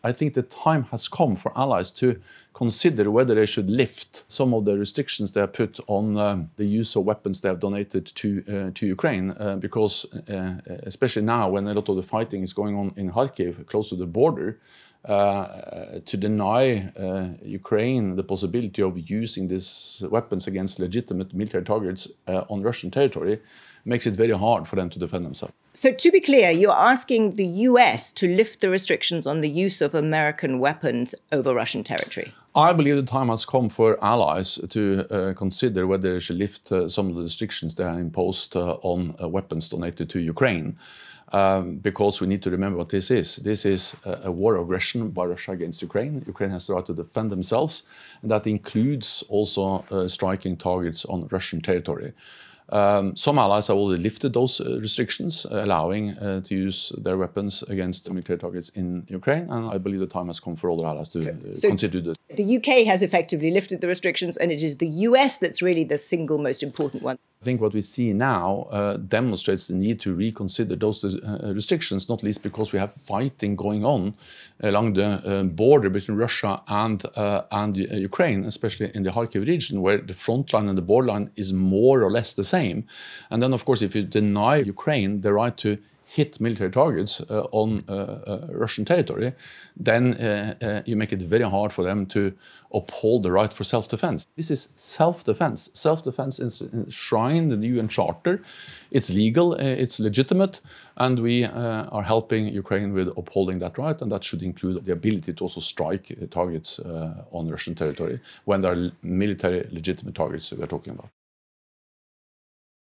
I think the time has come for allies to consider whether they should lift some of the restrictions they have put on the use of weapons they have donated to Ukraine, because especially now when a lot of the fighting is going on in Kharkiv, close to the border, to deny Ukraine the possibility of using these weapons against legitimate military targets on Russian territory makes it very hard for them to defend themselves. So to be clear, you're asking the US to lift the restrictions on the use of American weapons over Russian territory? I believe the time has come for allies to consider whether they should lift some of the restrictions they have imposed on weapons donated to Ukraine. Because we need to remember what this is. This is a war of aggression by Russia against Ukraine. Ukraine has the right to defend themselves, and that includes also striking targets on Russian territory. Some allies have already lifted those restrictions, allowing to use their weapons against military targets in Ukraine, and I believe the time has come for other allies to consider this. The UK has effectively lifted the restrictions, and it is the US that's really the single most important one. I think what we see now demonstrates the need to reconsider those restrictions, not least because we have fighting going on along the border between Russia and Ukraine, especially in the Kharkiv region, where the front line and the borderline is more or less the same. And then, of course, if you deny Ukraine the right to hit military targets on Russian territory, then you make it very hard for them to uphold the right for self-defense. This is self-defense. Self-defense is enshrined in the UN Charter. It's legal, it's legitimate, and we are helping Ukraine with upholding that right, and that should include the ability to also strike targets on Russian territory when there are military legitimate targets we're talking about.